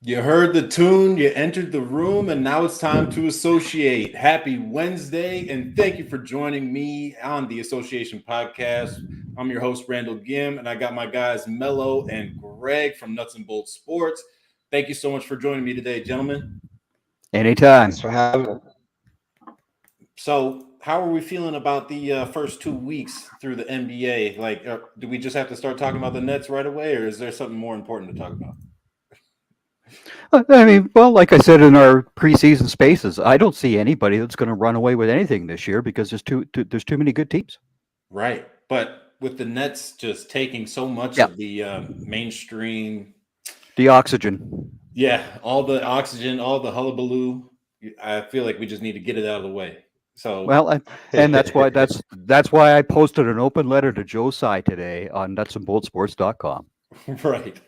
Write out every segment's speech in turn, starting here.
You heard the tune, you entered the room, and now it's time to associate. Happy Wednesday, and thank you for joining me on the Association Podcast. I'm your host, Randall Gimm, and I got my guys Mello and Greg from Nuts and Bolts Sports. Thank you so much for joining me today, gentlemen. Anytime. Thanks for having me. So, how are we feeling about the first 2 weeks through the NBA? Like, do we just have to start talking about the Nets right away, or is there something more important to talk about? I mean, well, like I said in our preseason spaces, I don't see anybody that's going to run away with anything this year because there's too many good teams. Right, but with the Nets just taking so much Yeah. of the mainstream, The oxygen. yeah, all the oxygen, all the hullabaloo, I feel like we just need to get it out of the way. So, Well, and that's why I posted an open letter to Joe Tsai today on nutsandboltsports.com. right.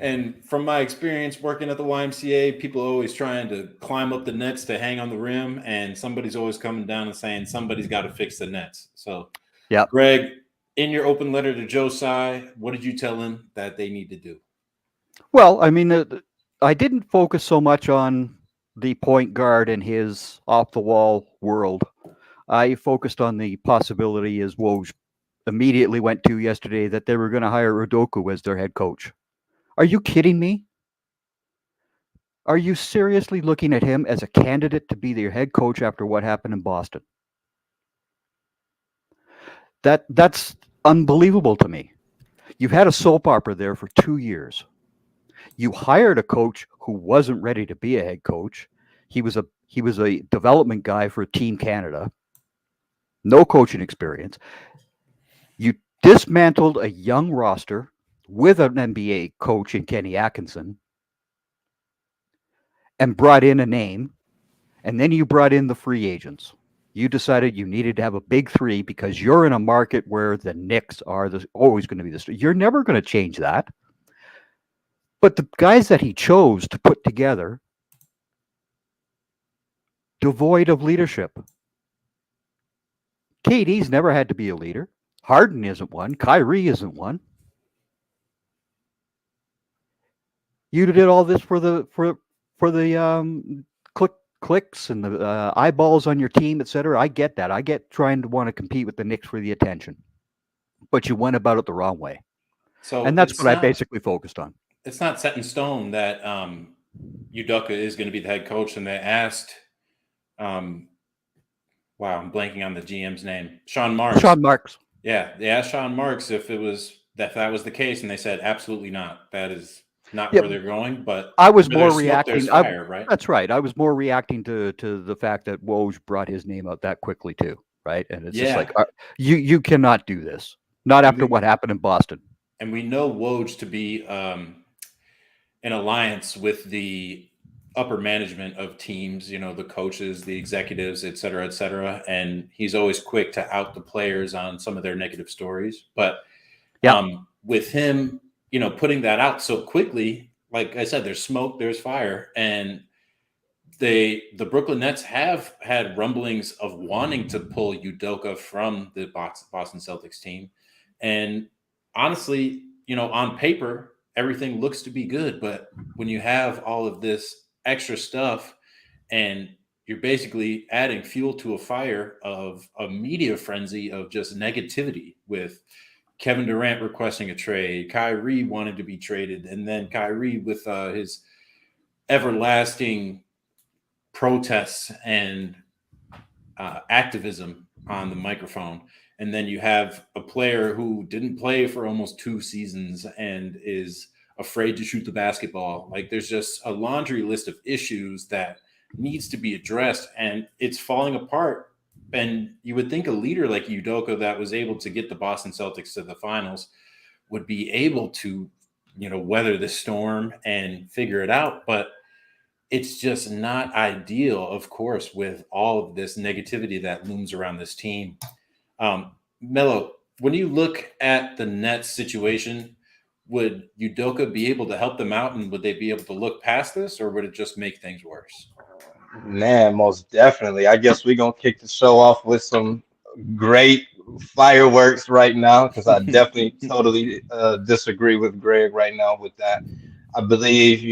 And from my experience working at the YMCA, people are always trying to climb up the nets to hang on the rim, and somebody's always coming down and saying somebody's got to fix the nets. So, yeah, Greg, in your open letter to Joe Tsai, what did you tell him that they need to do? Well, I mean, I didn't focus so much on the point guard and his off-the-wall world. I focused on the possibility, as Woj immediately went to yesterday, that they were going to hire Udoka as their head coach. Are you kidding me? Are you seriously looking at him as a candidate to be their head coach after what happened in Boston? That's unbelievable to me. You've had a soap opera there for 2 years. You hired a coach who wasn't ready to be a head coach. He was a development guy for Team Canada. No coaching experience. You dismantled a young roster with an NBA coach in Kenny Atkinson and brought in a name, and then you brought in the free agents. You decided you needed to have a big three because you're in a market where the Knicks are always going to be the star. You're never going to change that. But the guys that he chose to put together, devoid of leadership. KD's never had to be a leader. Harden isn't one. Kyrie isn't one. You did all this for the clicks and the eyeballs on your team, etc. I get that. I get trying to want to compete with the Knicks for the attention, but you went about it the wrong way. So, and that's what I basically focused on. It's not set in stone that Udoka is going to be the head coach, and they asked, wow, I'm blanking on the GM's name, Sean Marks. Sean Marks. Yeah, they asked Sean Marks if that was the case, and they said absolutely not. That is not where they're going. But I was more reacting. Right? That's right. I was more reacting to the fact that Woj brought his name out that quickly too, right? And it's just like you cannot do this. Not after what happened in Boston. And we know Woj to be in alliance with the upper management of teams, the coaches, the executives, et cetera, and he's always quick to out the players on some of their negative stories. But with him, putting that out so quickly, like I said, there's smoke, there's fire, and the Brooklyn Nets have had rumblings of wanting to pull Udoka from the Boston Celtics team, and honestly, on paper, everything looks to be good, but when you have all of this extra stuff and you're basically adding fuel to a fire of a media frenzy of just negativity with Kevin Durant requesting a trade, Kyrie wanted to be traded, and then Kyrie with his everlasting protests and activism on the microphone. And then you have a player who didn't play for almost 2 seasons and is afraid to shoot the basketball. Like, there's just a laundry list of issues that needs to be addressed, and it's falling apart And you would think a leader like Udoka that was able to get the Boston Celtics to the finals would be able to, weather the storm and figure it out. But it's just not ideal, of course, with all of this negativity that looms around this team. Melo, when you look at the Nets situation, would Udoka be able to help them out, and would they be able to look past this, or would it just make things worse? Man, most definitely. I guess we're gonna kick the show off with some great fireworks right now because I definitely totally disagree with Greg right now with that. I believe,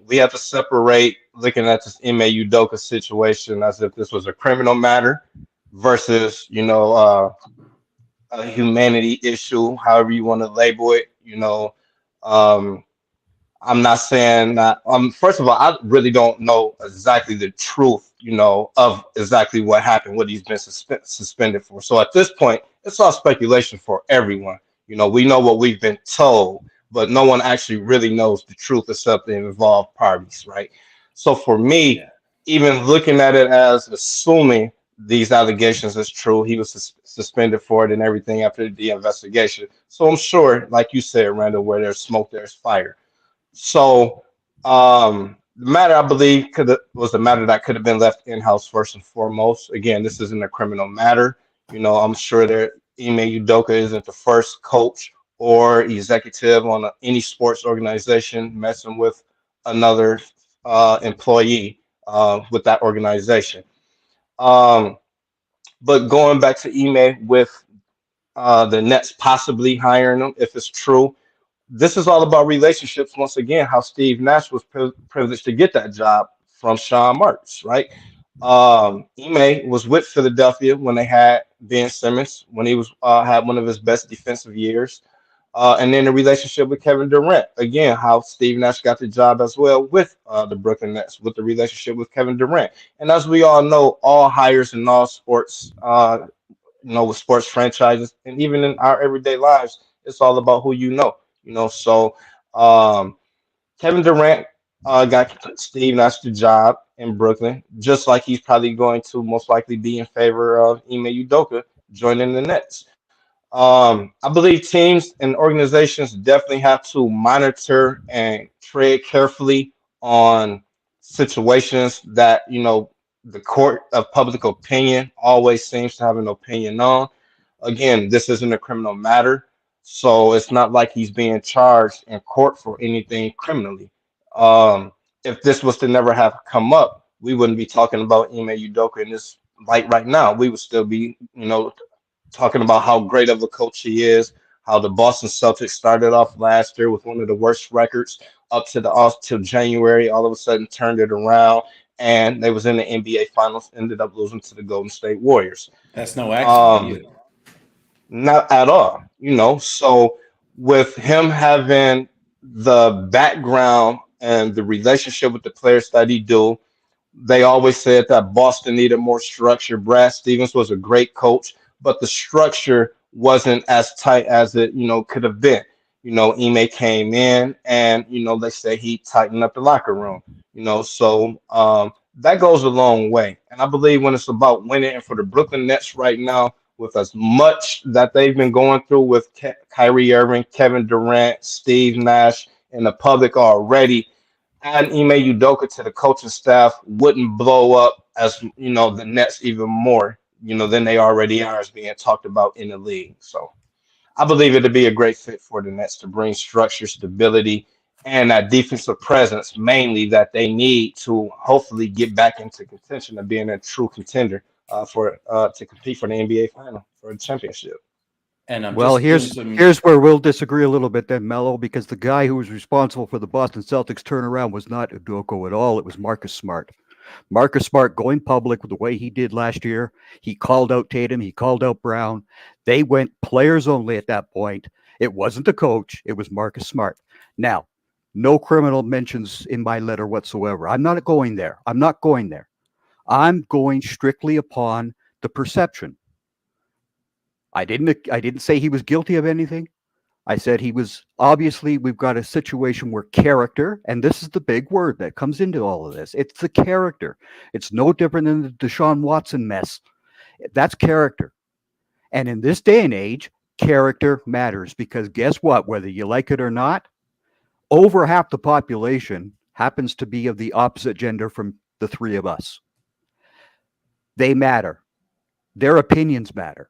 we have to separate looking at this Ime Udoka situation as if this was a criminal matter versus, a humanity issue, however you want to label it. Um, I'm not saying that. First of all, I really don't know exactly the truth, of exactly what happened, what he's been suspended for. So at this point, it's all speculation for everyone. We know what we've been told, but no one actually really knows the truth except the involved parties, right? So for me, Yeah. even looking at it as assuming these allegations is true, he was suspended for it and everything after the investigation. So I'm sure, like you said, Randall, where there's smoke, there's fire. So the matter I believe could was a matter that could have been left in house first and foremost. Again, this isn't a criminal matter. I'm sure that Ime Udoka isn't the first coach or executive on any sports organization messing with another employee with that organization. Um, but going back to Ime with the Nets possibly hiring him, if it's true, this is all about relationships. Once again, how Steve Nash was privileged to get that job from Sean Marks, right? Ime was with Philadelphia when they had Ben Simmons, when he was had one of his best defensive years. And then the relationship with Kevin Durant. Again, how Steve Nash got the job as well with the Brooklyn Nets, with the relationship with Kevin Durant. And as we all know, all hires in all sports, with sports franchises, and even in our everyday lives, it's all about who you know. So um, Kevin Durant got Steve Nash the job in Brooklyn, just like he's probably going to most likely be in favor of Ime Udoka joining the Nets. I believe teams and organizations definitely have to monitor and tread carefully on situations that, the court of public opinion always seems to have an opinion on. Again, this isn't a criminal matter, so it's not like he's being charged in court for anything criminally. Um, if this was to never have come up, we wouldn't be talking about Ime Udoka in this light right now. We would still be, talking about how great of a coach he is, how the Boston Celtics started off last year with one of the worst records up to the off till January, all of a sudden turned it around, and they was in the NBA Finals, ended up losing to the Golden State Warriors. That's no accident Um, either. Not at all, So with him having the background and the relationship with the players that he do, they always said that Boston needed more structure. Brad Stevens was a great coach, but the structure wasn't as tight as it, could have been. Ime came in and, they say he tightened up the locker room, so that goes a long way. And I believe when it's about winning and for the Brooklyn Nets right now, with as much that they've been going through with Kyrie Irving, Kevin Durant, Steve Nash, and the public already, adding Ime Udoka to the coaching staff wouldn't blow up as the Nets even more, than they already are as being talked about in the league. So I believe it'd be a great fit for the Nets to bring structure, stability, and that defensive presence mainly that they need to hopefully get back into contention of being a true contender for to compete for the NBA final for a championship. And I'm Well, just doing here's some. here's where we'll disagree a little bit then, Mello, because the guy who was responsible for the Boston Celtics turnaround was not Udoka at all. It was Marcus Smart. Marcus Smart going public with the way he did last year. He called out Tatum. He called out Brown. They went players only at that point. It wasn't the coach. It was Marcus Smart. Now, no criminal mentions in my letter whatsoever. I'm not going there. I'm not going there. I'm going strictly upon the perception. I didn't say he was guilty of anything. I said he was obviously, we've got a situation where character, and this is the big word that comes into all of this. It's the character. It's no different than the Deshaun Watson mess. That's character. And in this day and age, character matters, because guess what? Whether you like it or not, over half the population happens to be of the opposite gender from the three of us. They matter. Their opinions matter.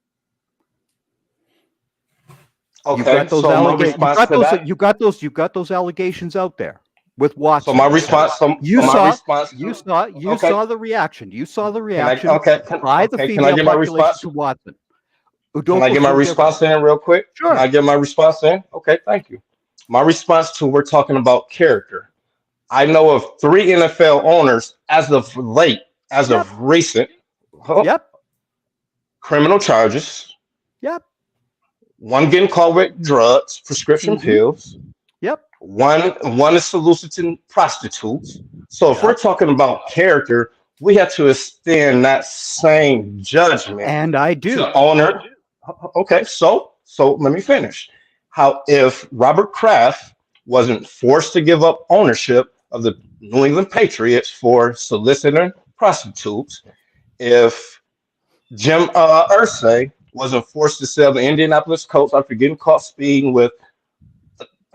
Okay, so my response to that. You got those allegations out there with Watson. So my response. You so saw. my response. You to- saw. You okay. saw the reaction. You saw the Can I? reaction Okay. by the Can I female get my population response? to Watson. Can I get my response in real quick? Sure. Can I get my response in? Okay, thank you. My response to we're talking about character. I know of 3 NFL owners as of late, as Yep. of recent, Yep. criminal charges. Yep. One getting caught with drugs, prescription pills. Yep. One is soliciting prostitutes. So if we're talking about character, we have to extend that same judgment. And I do. To owner. Okay, so let me finish. How if Robert Kraft wasn't forced to give up ownership of the New England Patriots for soliciting prostitutes, if Jim Irsay wasn't forced to sell the Indianapolis Colts after getting caught speeding with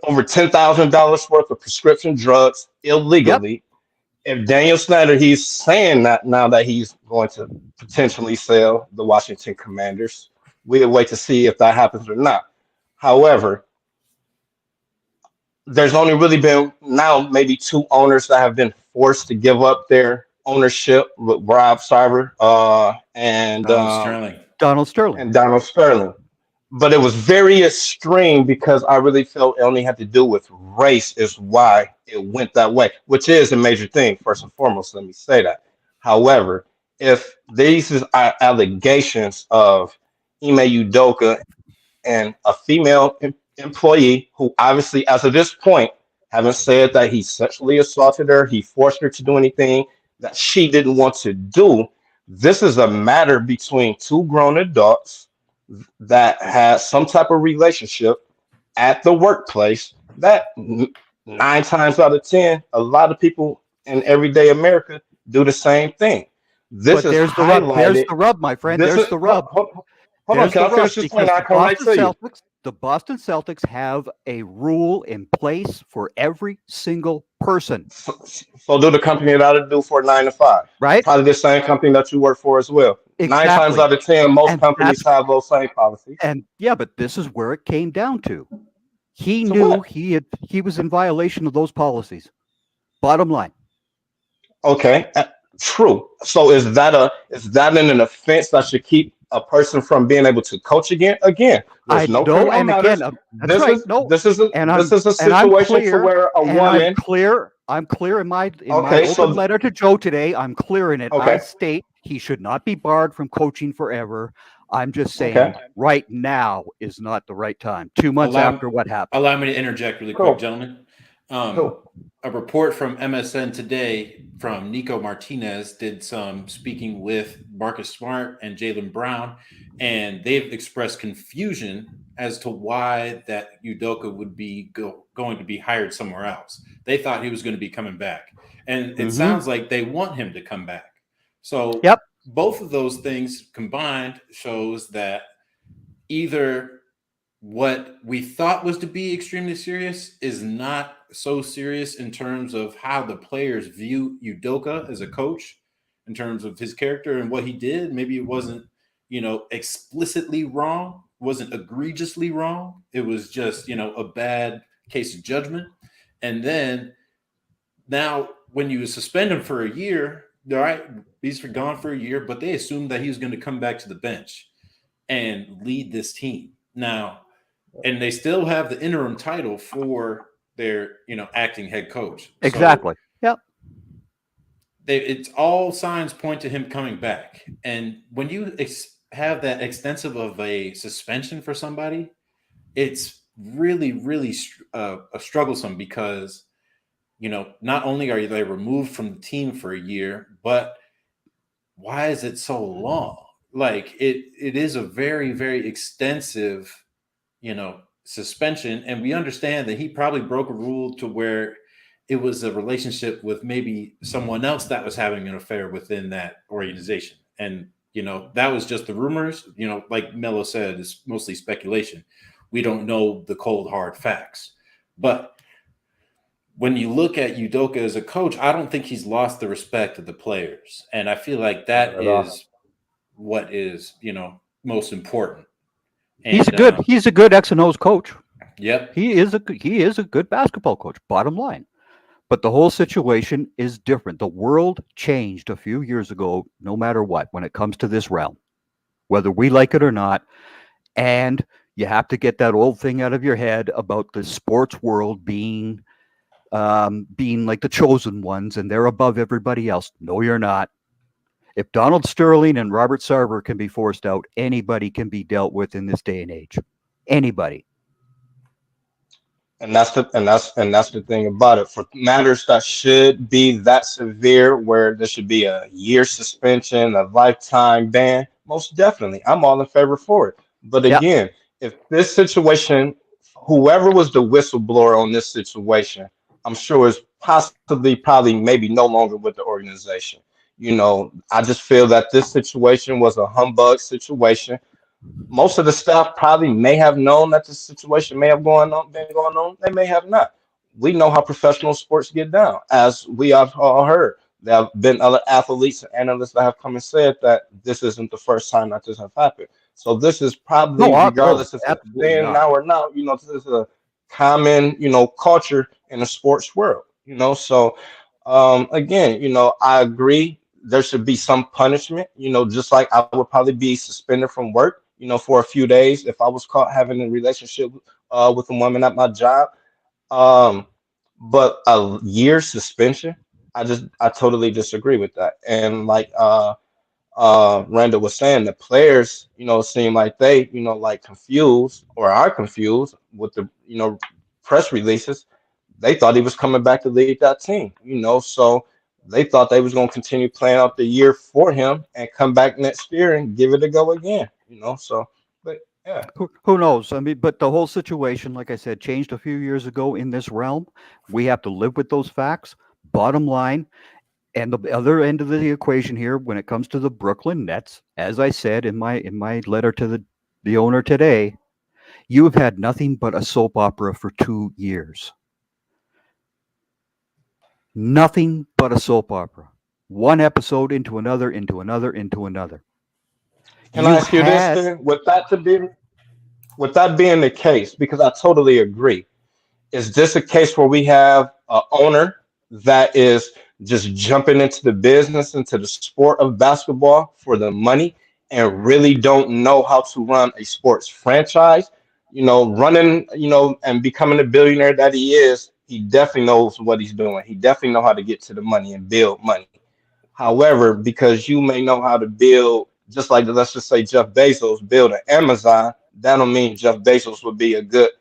over $10,000 worth of prescription drugs illegally, if Daniel Snyder, he's saying that now that he's going to potentially sell the Washington Commanders, we'll wait to see if that happens or not. However, there's only really been now maybe 2 owners that have been forced to give up their ownership, with Rob Sarver and Donald Sterling. But it was very extreme because I really felt it only had to do with race is why it went that way, which is a major thing, first and foremost. Let me say that. However, if these are allegations of Ime Udoka and a female employee who obviously, as of this point, haven't said that he sexually assaulted her, he forced her to do anything that she didn't want to do, this is a matter between 2 grown adults that has some type of relationship at the workplace that 9 times out of 10, a lot of people in everyday America do the same thing. This is there's highlighted. There's the rub, my friend. There's the rub. Hold on, can I finish this point? I come right to you. The Boston Celtics have a rule in place for every single person. So do the company that I do for 9 to 5, right? Probably the same company that you work for as well. Exactly. 9 times out of 10, most companies have those same policies. And yeah, but this is where it came down to. He knew he was in violation of those policies. Bottom line. Okay, true. So is that an offense that should keep a person from being able to coach again? I no know, and again, this is a situation to where a woman. I'm clear in my open letter to Joe today. I'm clear in it. Okay. I state he should not be barred from coaching forever. I'm just saying right now is not the right time. 2 months after what happened. Allow me to interject really quick, gentlemen. A report from MSN today from Nico Martinez did some speaking with Marcus Smart and Jaylen Brown, and they've expressed confusion as to why that Udoka would be going to be hired somewhere else. They thought he was going to be coming back, and it sounds like they want him to come back. So both of those things combined shows that either what we thought was to be extremely serious is not so serious in terms of how the players view Udoka as a coach, in terms of his character and what he did. Maybe it wasn't, explicitly wrong, wasn't egregiously wrong. It was just, a bad case of judgment. And then now when you suspend him for a year, all right, he's gone for a year, but they assumed that he was going to come back to the bench and lead this team. Now, and they still have the interim title for their, acting head coach. Exactly. It's all signs point to him coming back. And when you have that extensive of a suspension for somebody, it's really, really strugglesome because, not only are they removed from the team for a year, but why is it so long? Like it is a very, very extensive, suspension. And we understand that he probably broke a rule to where it was a relationship with maybe someone else that was having an affair within that organization. And That was just the rumors. Like Mello said, it's mostly speculation. We don't know the cold hard facts. But when you look at Udoka as a coach, I don't think he's lost the respect of the players. And I feel like Not that at all. is what is, most important. He's a And good X and O's coach. yep. He is a good basketball coach, bottom line. But the whole situation is different. The world changed a few years ago, no matter what, when it comes to this realm, whether we like it or not. And you have to get that old thing out of your head about the sports world being like the chosen ones and they're above everybody else. No, you're not. If Donald Sterling and Robert Sarver can be forced out, anybody can be dealt with in this day and age. Anybody. And that's the thing about it. For matters that should be that severe, where there should be a year suspension, a lifetime ban, most definitely, I'm all in favor for it. But Yeah. again, if this situation, whoever was the whistleblower on this situation, I'm sure is probably maybe no longer with the organization. I just feel that this situation was a humbug situation. Most of the staff probably may have known that this situation may have been going on. They may have not. We know how professional sports get down, as we have all heard. There have been other athletes and analysts that have come and said that this isn't the first time that this has happened. So this is probably, regardless if it's absolutely then, not. now, or now, this is a common, culture in the sports world. So again, I agree there should be some punishment, just like I would probably be suspended from work, for a few days if I was caught having a relationship with a woman at my job. Um, but a year suspension, I totally disagree with that. And like Randall was saying, the players, seem like they, like confused or are confused with the, press releases. They thought he was coming back to lead that team, so they thought they was going to continue playing out the year for him and come back next year and give it a go again, so, but yeah. Who knows? I mean, but the whole situation, like I said, changed a few years ago in this realm. We have to live with those facts. Bottom line, and the other end of the equation here, when it comes to the Brooklyn Nets, as I said in my letter to the owner today, you have had nothing but a soap opera for 2 years. Nothing but a soap opera. One episode into another, into another, into another. Can I ask you this then? With that being the case, because I totally agree, is this a case where we have an owner that is just jumping into the business, into the sport of basketball for the money, and really don't know how to run a sports franchise? Running, and becoming a billionaire that he is, he definitely knows what he's doing. He definitely know how to get to the money and build money. However, because you may know how to build, just like, let's just say Jeff Bezos build an Amazon, that don't mean Jeff Bezos would be a good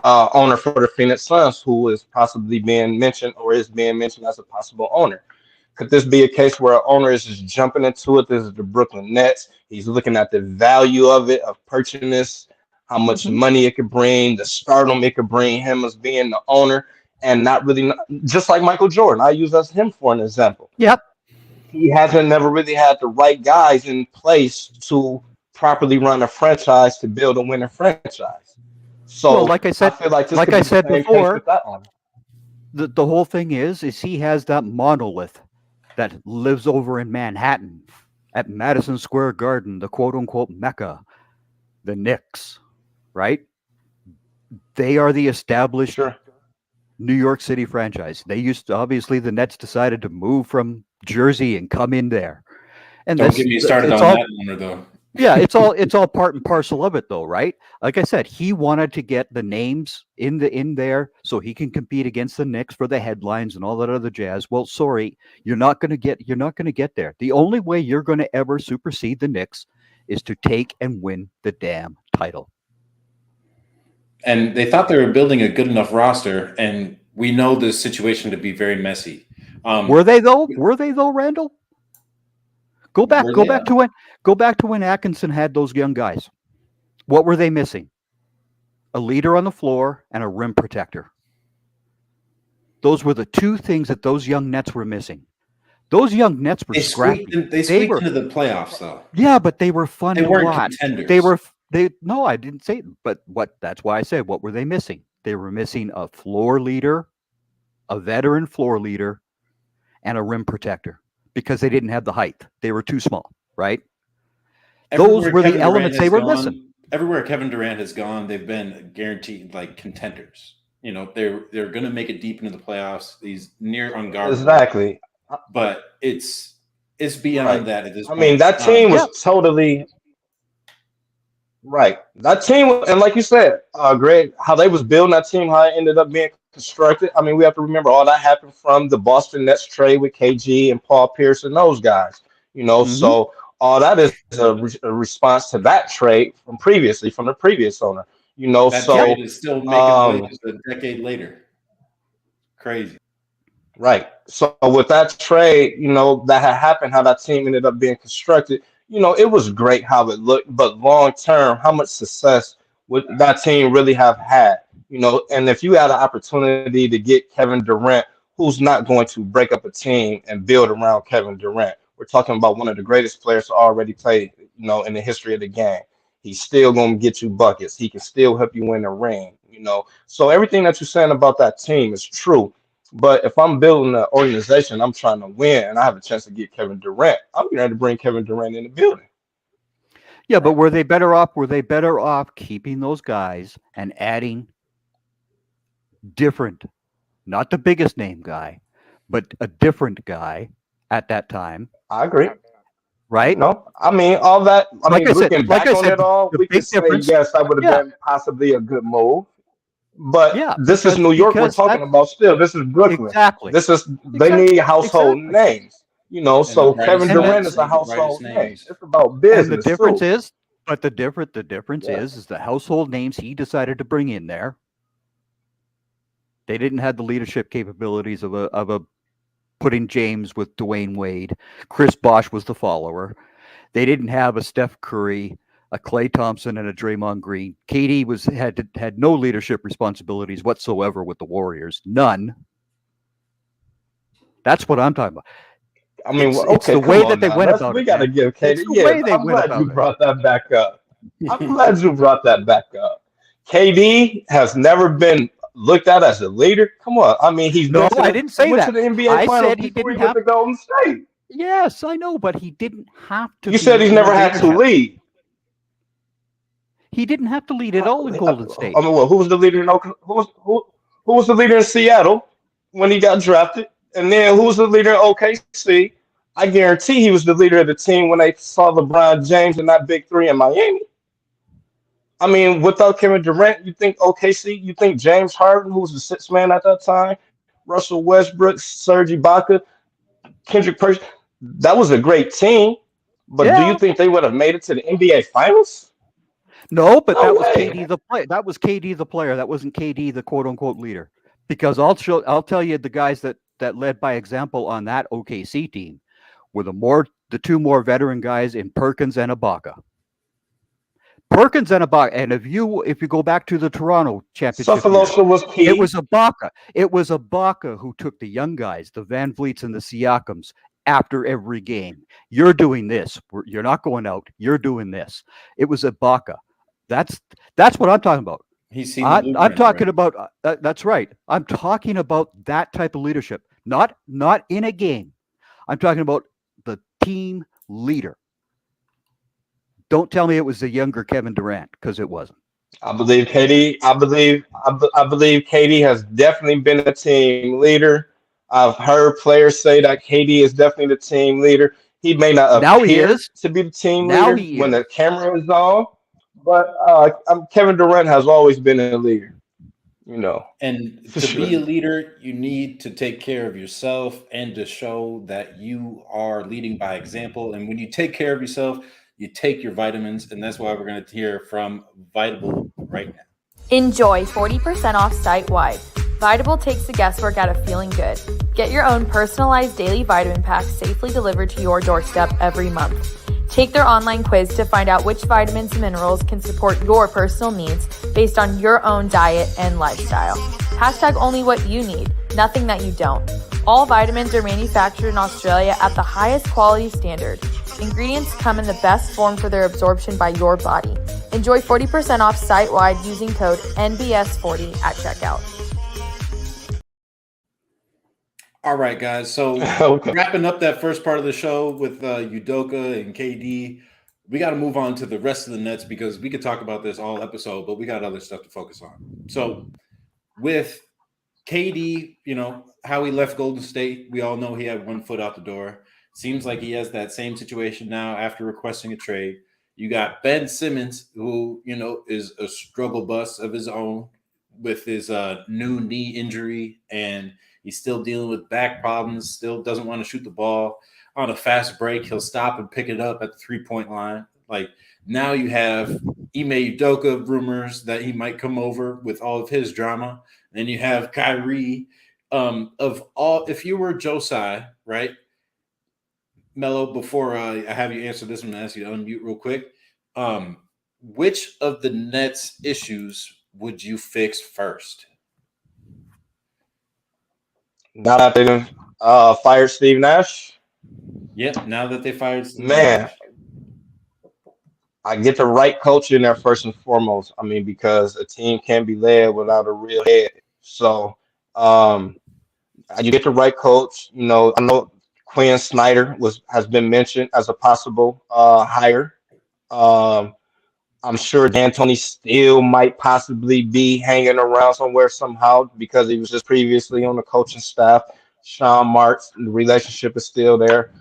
owner for the Phoenix Suns, who is possibly being mentioned or is being mentioned as a possible owner. Could this be a case where an owner is just jumping into it? This is the Brooklyn Nets. He's looking at the value of it, of purchasing this, how much money it could bring, the stardom it could bring him as being the owner, and not really, just like Michael Jordan. I use him for an example. Yep. He hasn't never really had the right guys in place to properly run a franchise, to build a winning franchise. So Well, like I said, I feel like this like could I be the said same case before, with that one. the whole thing is he has that monolith that lives over in Manhattan at Madison Square Garden, the quote unquote Mecca, the Knicks, right? They are the established Sure. New York City franchise. They used to, obviously, the Nets decided to move from Jersey and come in there. And Don't get me started on that owner, though. Yeah, it's all part and parcel of it, though, right? Like I said, he wanted to get the names in there so he can compete against the Knicks for the headlines and all that other jazz. Well, sorry, you're not going to get there. The only way you're going to ever supersede the Knicks is to take and win the damn title. And they thought they were building a good enough roster, and we know this situation to be very messy. Were they though? Randall? Go back to when Atkinson had those young guys. What were they missing? A leader on the floor and a rim protector. Those were the two things that those young Nets were missing. Those young Nets were They scrappy. squeaked into the playoffs, though. Yeah, but they were fun They to weren't watch. contenders. No, I didn't say it, but that's why I said, what were they missing? They were missing a floor leader, a veteran floor leader, and a rim protector because they didn't have the height. They were too small, right? Those were the elements they were missing. Everywhere Kevin Durant has gone, they've been guaranteed like contenders. You know, they're going to make it deep into the playoffs. He's near unguardable. Exactly. But it's beyond that at this point. I mean, that team was totally right. That team, and like you said, Greg, how they was building that team, how it ended up being constructed. I mean, we have to remember all that happened from the Boston Nets trade with KG and Paul Pierce and those guys. You know, so all that is a response to that trade from the previous owner. You know, that so trade is still making waves a decade later. Crazy. Right. So with that trade, you know, that had happened, how that team ended up being constructed, you know, it was great how it looked, but long term, how much success would that team really have had? You know, and if you had an opportunity to get Kevin Durant, who's not going to break up a team and build around Kevin Durant? We're talking about one of the greatest players to already play, you know, in the history of the game. He's still going to get you buckets. He can still help you win the ring, you know. So everything that you're saying about that team is true. But if I'm building an organization, I'm trying to win, and I have a chance to get Kevin Durant, I'm going to bring Kevin Durant in the building. Yeah, but were they better off? Were they better off keeping those guys and adding different, not the biggest name guy, but a different guy at that time? I agree. Right? No, I mean all that. Like I said, looking back on it all, we can say yes, that would have been possibly a good move. But this is New York we're talking about still. This is Brooklyn. Exactly. They need household names. You know, so Kevin Durant is a household name. It's about business. And the difference is, but the difference is the household names he decided to bring in there. They didn't have the leadership capabilities of a putting James with Dwayne Wade. Chris Bosh was the follower. They didn't have a Steph Curry, a Klay Thompson, and a Draymond Green. KD had no leadership responsibilities whatsoever with the Warriors. None. That's what I'm talking about. I mean, it's the way that they went about it. We got to give KD. I'm glad you brought that back up. I'm glad you brought that back up. KD has never been looked at as a leader. Come on. I mean, I didn't say went that. to the NBA Finals before he went to Golden State. Yes, I know, but he didn't have to. You said he's never had to lead. He didn't have to lead at all in Golden State. I mean, well, who was the leader in who was the leader in Seattle when he got drafted? And then who was the leader in OKC? I guarantee he was the leader of the team when they saw LeBron James and that big three in Miami. I mean, without Kevin Durant, you think OKC, you think James Harden, who was the sixth man at that time, Russell Westbrook, Serge Ibaka, Kendrick Perkins, that was a great team. But do you think they would have made it to the NBA Finals? No, but that was KD the player. That was KD the player. That wasn't KD the quote unquote leader. Because I'll tell you the guys that led by example on that OKC team were the two more veteran guys in Perkins and Ibaka. And if you go back to the Toronto championship, was key. It was Ibaka. It was Ibaka who took the young guys, the Van Vliets and the Siakams, after every game. You're doing this. You're not going out. You're doing this. It was Ibaka. That's what I'm talking about. I'm talking about. That's right. I'm talking about that type of leadership. Not in a game. I'm talking about the team leader. Don't tell me it was the younger Kevin Durant, because it wasn't. I believe KD. I believe KD has definitely been a team leader. I've heard players say that KD is definitely the team leader. He may not appear to be the team leader when the camera is on, but Kevin Durant has always been a leader. You know, and to be a leader, you need to take care of yourself and to show that you are leading by example. And when you take care of yourself, you take your vitamins, and that's why we're going to hear from Vitable right now. Enjoy 40% off site-wide. Vitable takes the guesswork out of feeling good. Get your own personalized daily vitamin pack safely delivered to your doorstep every month. Take their online quiz to find out which vitamins and minerals can support your personal needs based on your own diet and lifestyle. # only what you need, nothing that you don't. All vitamins are manufactured in Australia at the highest quality standard. Ingredients come in the best form for their absorption by your body. Enjoy 40% off site-wide using code NBS40 at checkout. All right, guys. So Okay. wrapping up that first part of the show with Udoka and KD, we got to move on to the rest of the Nets because we could talk about this all episode, but we got other stuff to focus on. So with KD, how he left Golden State, we all know he had 1 foot out the door. Seems like he has that same situation now after requesting a trade. You got Ben Simmons, who, is a struggle bus of his own with his new knee injury, and he's still dealing with back problems, still doesn't want to shoot the ball. On a fast break, he'll stop and pick it up at the 3-point line. Like, now you have Ime Udoka rumors that he might come over with all of his drama. Then you have Kyrie. If you were Josai, right? Mello, before I have you answer this, I'm going to ask you to unmute real quick. Which of the Nets issues would you fix first? Now that they fired Steve Nash, Yep, now that they fired Steve man, Nash. I get the right coach in there first and foremost. I mean, because a team can't be led without a real head. So you get the right coach. I know Quinn Snyder has been mentioned as a possible hire. I'm sure D'Antoni still might possibly be hanging around somewhere somehow because he was just previously on the coaching staff. Sean Marks, the relationship is still there,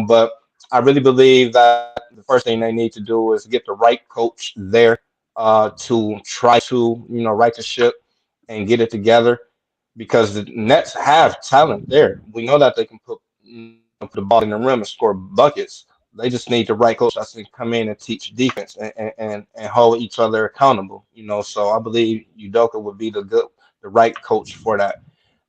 but I really believe that the first thing they need to do is get the right coach there to try to, right the ship and get it together because the Nets have talent there. We know that they can put the ball in the rim and score buckets. They just need the right coach that's going to come in and teach defense and hold each other accountable. So I believe Udoka would be the right coach for that.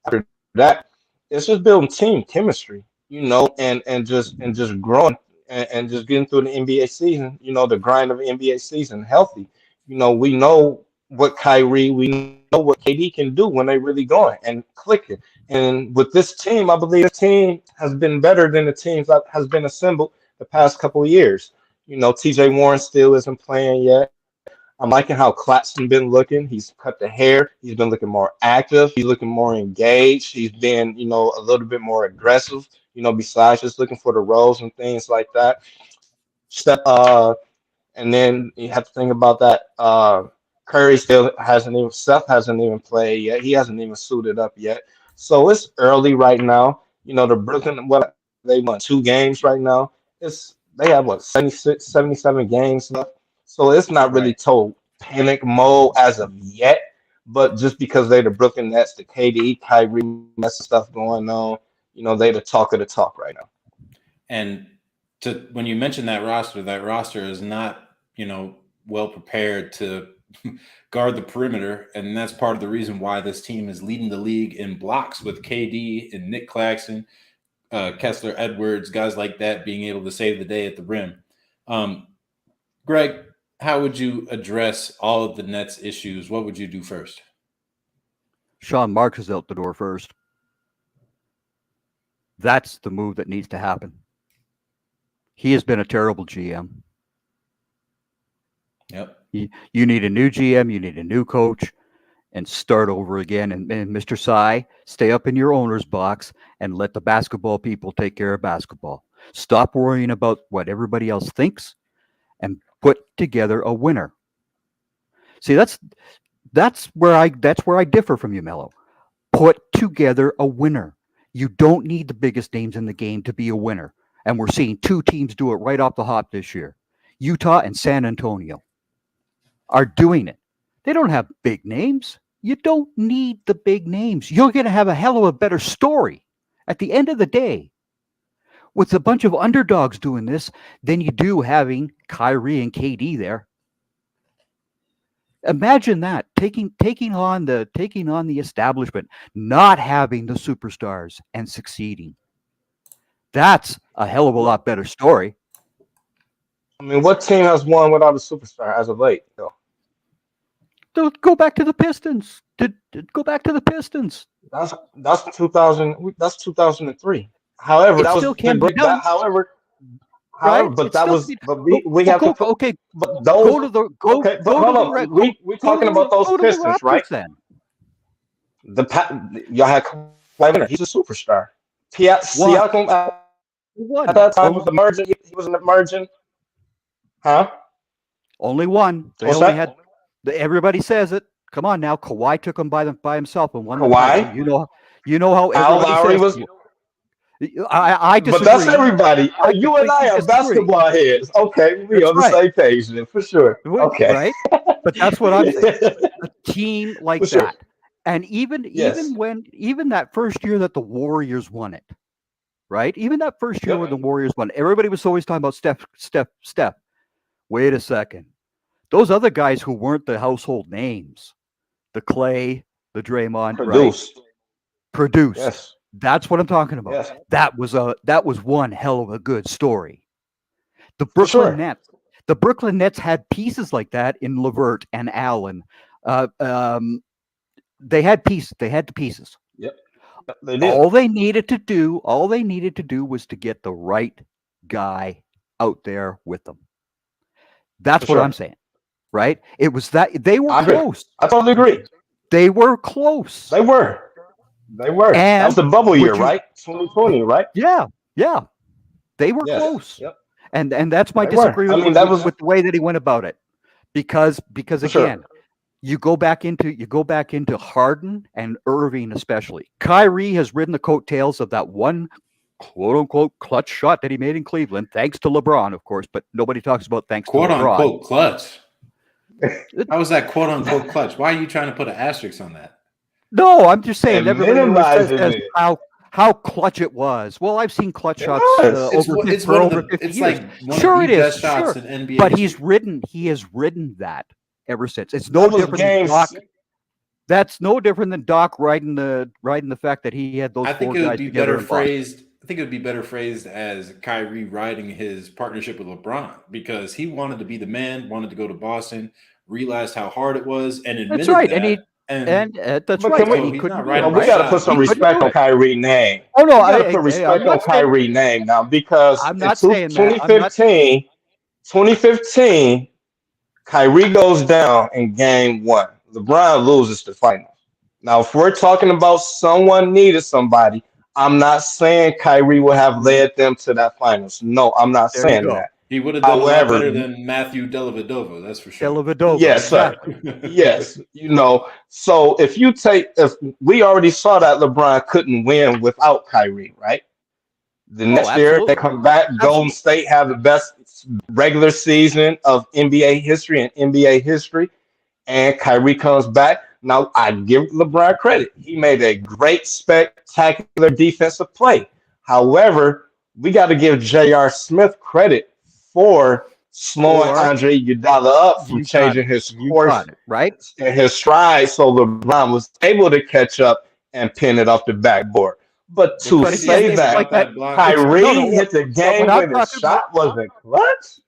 After that, it's just building team chemistry, and just growing and just getting through the NBA season. The grind of the NBA season, healthy. We know what Kyrie, we know what KD can do when they really going and clicking. And with this team, I believe the team has been better than the teams that has been assembled the past couple of years. TJ Warren still isn't playing yet. I'm liking how Claxton been looking. He's cut the hair. He's been looking more active. He's looking more engaged. He's been, a little bit more aggressive, besides just looking for the roles and things like that. And then you have to think about that. Curry Seth hasn't even played yet. He hasn't even suited up yet. So it's early right now. The Brooklyn, they won 2 games right now. They have 76, 77 games left. So it's not really total panic mode as of yet. But just because they're the Brooklyn Nets, the KD, Kyrie, that's stuff going on, they're the talk of the talk right now. And when you mention that roster is not, well prepared to guard the perimeter. And that's part of the reason why this team is leading the league in blocks with KD and Nick Claxton, Kessler Edwards, guys like that being able to save the day at the rim. Greg, how would you address all of the Nets issues? What would you do first? Sean Marks is out the door first. That's the move that needs to happen. He has been a terrible GM. Yep. You need a new GM, you need a new coach, and start over again. And Mr. Sy, stay up in your owner's box and let the basketball people take care of basketball. Stop worrying about what everybody else thinks and put together a winner. See, that's where I differ from you, Mello. Put together a winner. You don't need the biggest names in the game to be a winner. And we're seeing 2 teams do it right off the hop this year. Utah and San Antonio are doing it. They don't have big names. You don't need the big names. You're going to have a hell of a better story at the end of the day with a bunch of underdogs doing this than you do having Kyrie and KD there. Imagine that, taking on the establishment, not having the superstars and succeeding. That's a hell of a lot better story. I mean, what team has won without a superstar as of late, though? Go back to the Pistons. Go back to the Pistons. That's 2000. That's 2003. However, It that was still can be that, done, however, right? but It's that still was can be, but go, we go, have to go, put okay, but go those to the okay. But go to hold the on, go, we go to talking about those go to the Pistons, right? Raptors then. Y'all had Kawhi Leonard. He's a superstar. One, Siakam at one, that time was emerging. He was an emerging, huh? only one. They What's only that? had. Everybody says it. Come on now, Kawhi took him by himself and won the Kawhi, title. You know how Al everybody Lowry says. was, I but that's disagree. everybody. I You and I completely are disagree. basketball heads. Okay, we That's on the right. same page then for sure. Okay, Right? But that's what I'm saying. A team for like sure. that, and even Yes. even that first year that the Warriors won it, right? Even that first year when the Yep. Warriors won, everybody was always talking about Steph. Wait a second. Those other guys who weren't the household names, the Clay, the Draymond, right? Produced. Produced. Yes. That's what I'm talking about. Yes. That was one hell of a good story. The For Brooklyn sure. Nets. The Brooklyn Nets had pieces like that in LeVert and Allen. Uh, um, they had pieces. They had the pieces. Yep. They did. All they needed to do was to get the right guy out there with them. That's For what sure. I'm saying, right? It was that they were I agree. close. I totally agree. They were close. They were. They were. That was And the bubble year, would you? right? 2020, right? Yeah, they were Yes. close. Yep. And that's my They were. I disagreement mean, that was with the way that he went about it, because for sure. again, you go back into Harden and Irving especially. Kyrie has ridden the coattails of that one quote unquote clutch shot that he made in Cleveland, thanks to LeBron, of course, but nobody talks about thanks Quote to LeBron. unquote clutch. How was that quote unquote clutch? Why are you trying to put an asterisk on that? No, I'm just saying And everybody always says minimizing it. how clutch it was. Well, I've seen clutch It shots was. for over 50 It's years. like one Sure of it the is, best shots sure. in NBA But history. he has ridden that ever since. It's That no was different than game. Doc. That's no different than Doc riding the fact that he had those I think four it would guys be together better in Boston. phrased. I think it would be better phrased as Kyrie riding his partnership with LeBron, because he wanted to be the man, wanted to go to Boston, realized how hard it was, and admitted That's right, that. and that's But right, can and we? he he's couldn't not do riding it, We the right? got to put shot. some He couldn't respect do on it. Kyrie name. Oh no, We got to put I'm respect on not saying Kyrie name now, because I'm in not saying that. I'm not 2015, Kyrie goes down in game one. LeBron loses the finals. Now, if we're talking about someone needed somebody, I'm not saying Kyrie would have led them to that finals. No, I'm not there you saying go. that. He would have done a lot better However, than Matthew Dellavedova, that's for sure. Dellavedova, yes, sir. exactly. Yes, so if we already saw that LeBron couldn't win without Kyrie, right? The Oh, next year they absolutely. come back, Golden State have the best regular season of NBA history and NBA history, and Kyrie comes back. Now I give LeBron credit. He made a great spectacular defensive play. However, we got to give J.R. Smith credit for slowing Or Andre Iguodala up from you got changing it. his You course got it, right? and his stride, so LeBron was able to catch up and pin it off the backboard. But But to But craziest again, say thing it's that like about that. that block, It's Kyrie hit the But when I'm game-winning talking about shot wasn't clutch.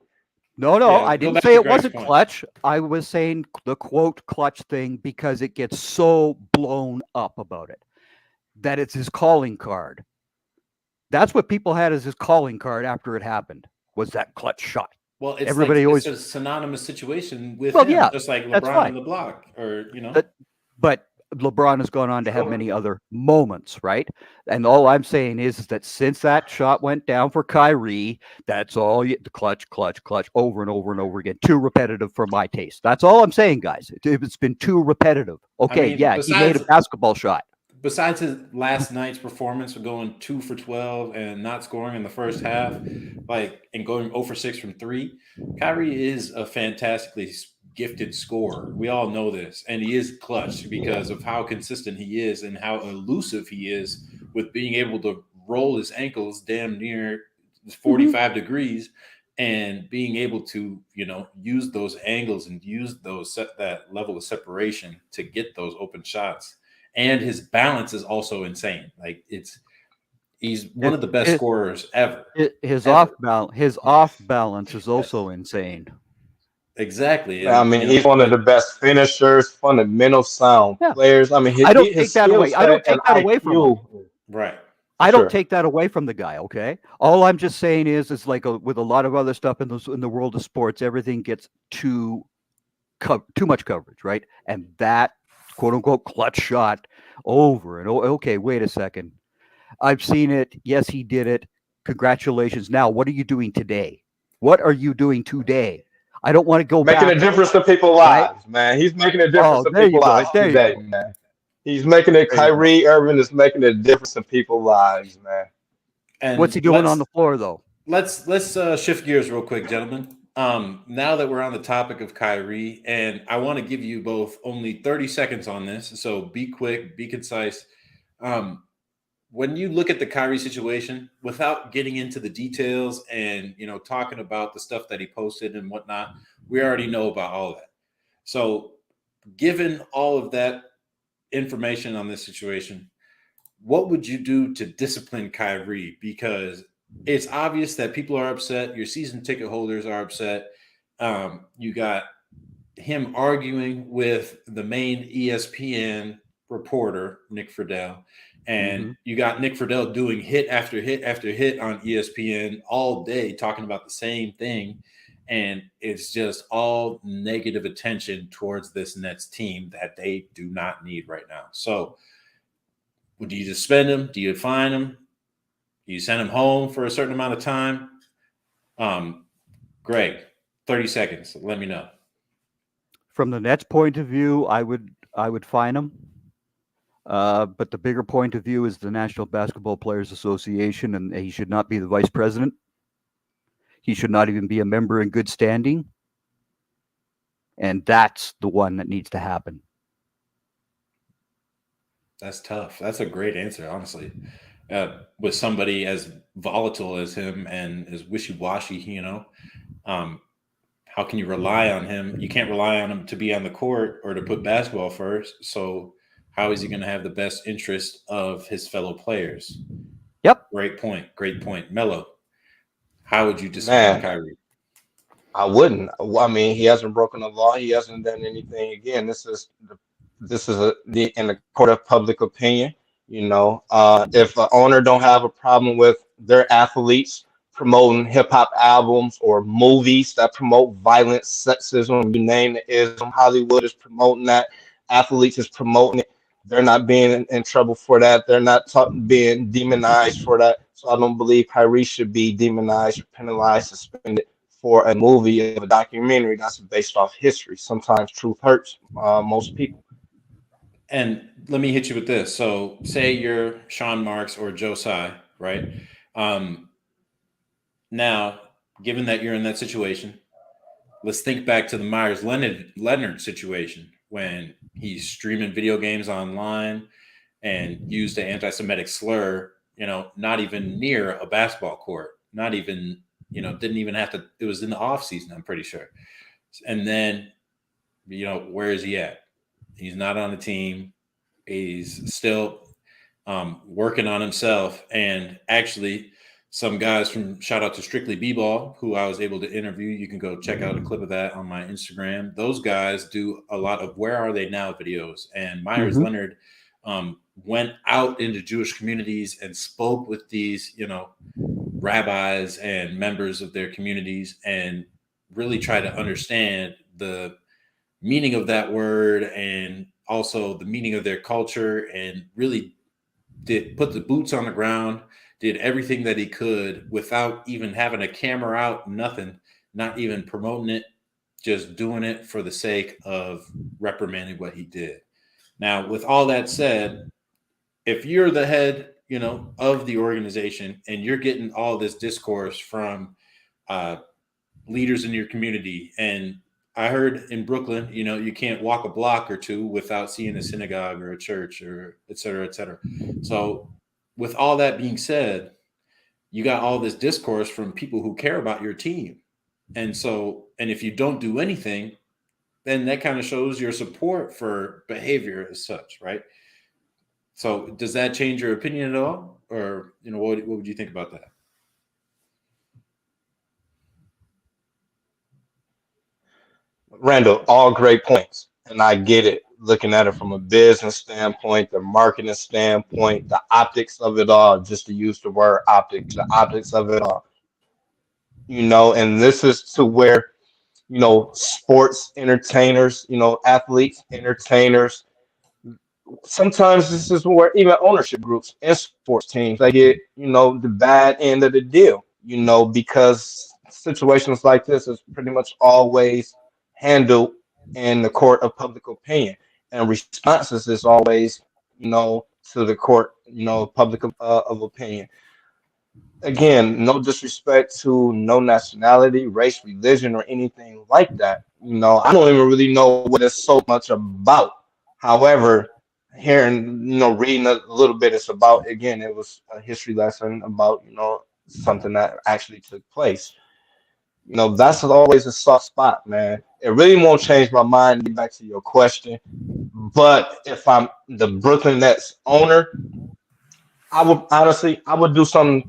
no, yeah, I go didn't back say to it Greg's wasn't point. clutch. I was saying the quote clutch thing because it gets so blown up about it that it's his calling card. That's what people had as his calling card after it happened, was that clutch shot. Well, it's Everybody like it's always a synonymous situation with Well, him, yeah, just like that's LeBron fine. on the block, or But LeBron has gone on to have many other moments, right? And all I'm saying is that since that shot went down for Kyrie, that's all the clutch, over and over and over again. Too repetitive for my taste. That's all I'm saying, guys. It's been too repetitive. Okay, mean, yeah, he made a basketball shot. besides his last night's performance of going 2 for 12 and not scoring in the first half, and going 0 for 6 from 3, Kyrie is a fantastically gifted scorer. We all know this, and he is clutch because of how consistent he is and how elusive he is with being able to roll his ankles damn near 45 degrees and being able to, use those angles and use that level of separation to get those open shots. And his balance is also insane. He's one of the best scorers ever. His Ever. off balance is also insane. Exactly. I And mean, he's one of the best finishers, fundamental sound Yeah. players. I mean, I don't his take that skill away. I don't set and take that away from him. IQ. right. For I don't sure. take that away from the guy. Okay. All I'm just saying is like with a lot of other stuff in the world of sports, everything gets too much coverage, right? And that quote unquote clutch shot over and okay, wait a second. I've seen it. Yes, he did it. Congratulations. Now, what are you doing today? What are you doing today? I don't want to go Making a back, difference to people's right? lives, man. He's making a difference Oh, to there you people's go. lives There you today, go. man. He's making it. There you go. Kyrie Irving is making a difference in people's lives, man. What's he And doing on the floor, though? let's shift gears real quick, gentlemen. Now that we're on the topic of Kyrie, and I want to give you both only 30 seconds on this, so be quick, be concise. When you look at the Kyrie situation, without getting into the details and talking about the stuff that he posted and whatnot, we already know about all that. So, given all of that information on this situation, what would you do to discipline Kyrie? Because it's obvious that people are upset. Your season ticket holders are upset. You got him arguing with the main ESPN reporter, Nick Friedel. And you got Nick Friedel doing hit after hit after hit on ESPN all day, talking about the same thing. And it's just all negative attention towards this Nets team that they do not need right now. So, do you just suspend him? Do you fine him? Do you send him home for a certain amount of time? Greg, 30 seconds. Let me know. From the Nets' point of view, I would fine him. But the bigger point of view is the National Basketball Players Association, and he should not be the vice president. He should not even be a member in good standing. And that's the one that needs to happen. That's tough. That's a great answer, honestly. With somebody as volatile as him and as wishy-washy, how can you rely on him? You can't rely on him to be on the court or to put basketball first. So how is he going to have the best interest of his fellow players? Yep. Great point. Great point. Mello, how would you discipline Kyrie? I wouldn't. I mean, he hasn't broken the law. He hasn't done anything. Again, this is in the court of public opinion. If an owner don't have a problem with their athletes promoting hip hop albums or movies that promote violence, sexism, you name it, ism, Hollywood is promoting that. Athletes is promoting it. They're not being in trouble for that. They're not being demonized for that. So I don't believe Kyrie should be demonized, penalized, suspended for a movie of a documentary that's based off history. Sometimes truth hurts most people. And let me hit you with this. So say you're Sean Marks or Joe Tsai, right? Now, given that you're in that situation, let's think back to the Myers Leonard situation when he's streaming video games online and used an anti-Semitic slur, not even near a basketball court, not even, didn't even have to, it was in the off season, I'm pretty sure. And then, where is he at? He's not on the team. He's still working on himself. And actually, some guys from shout out to Strictly B-Ball, who I was able to interview. You can go check out a clip of that on my Instagram. Those guys do a lot of Where Are They Now videos. And Myers Leonard went out into Jewish communities and spoke with these, rabbis and members of their communities and really try to understand the meaning of that word and also the meaning of their culture, and really did put the boots on the ground, did everything that he could without even having a camera out, nothing, not even promoting it, just doing it for the sake of reprimanding what he did. Now, with all that said, if you're the head, of the organization and you're getting all this discourse from leaders in your community, and I heard in Brooklyn, you can't walk a block or two without seeing a synagogue or a church or et cetera, et cetera. So with all that being said, you got all this discourse from people who care about your team. And if you don't do anything, then that kind of shows your support for behavior as such, right? So does that change your opinion at all? Or, what would you think about that? Randall, all great points, and I get it. Looking at it from a business standpoint, the marketing standpoint, the optics of it all, just to use the word optics, the optics of it all. And this is to where, sports entertainers, athletes, entertainers, sometimes this is where even ownership groups and sports teams they get the bad end of the deal because situations like this is pretty much always handled in the court of public opinion, and responses is always to the court public of opinion. Again, no disrespect to no nationality, race, religion, or anything like that. I don't even really know what it's so much about. However, hearing, reading a little bit, it's about, again, it was a history lesson about, something that actually took place. That's always a soft spot, man. It really won't change my mind to get back to your question. But if I'm the Brooklyn Nets owner, I would do something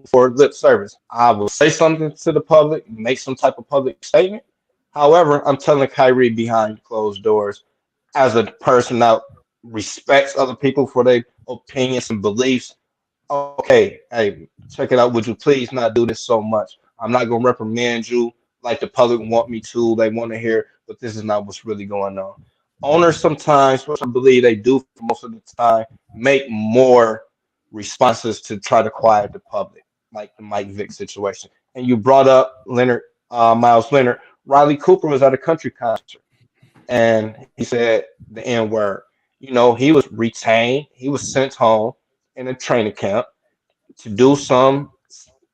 for lip service. I will say something to the public, make some type of public statement. However, I'm telling Kyrie behind closed doors, as a person that respects other people for their opinions and beliefs. Okay, hey, check it out. Would you please not do this so much? I'm not gonna reprimand you like the public want me to. They want to hear, but this is not what's really going on. Owners sometimes, which I believe they do for most of the time, make more responses to try to quiet the public, like the Mike Vick situation. And you brought up Miles Leonard. Riley Cooper was at a country concert, and he said the N word. He was retained. He was sent home in a training camp to do some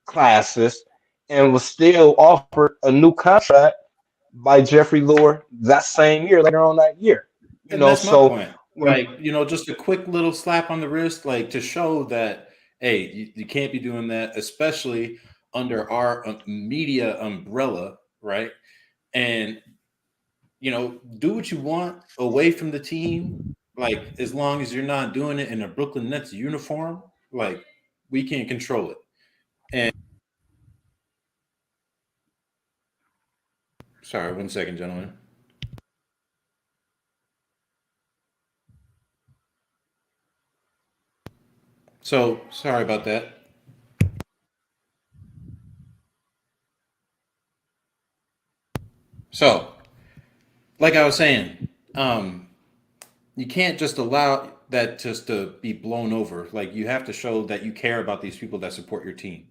classes, and was still offered a new contract by Jeffrey Lurie that same year, later on that year. And that's my point. Like, just a quick little slap on the wrist, like to show that, hey, you can't be doing that, especially under our media umbrella, right? And, do what you want away from the team. Like, as long as you're not doing it in a Brooklyn Nets uniform, like, we can't control it. And sorry, 1 second, gentlemen. So sorry about that. So, like I was saying, you can't just allow that just to be blown over. Like, you have to show that you care about these people that support your team.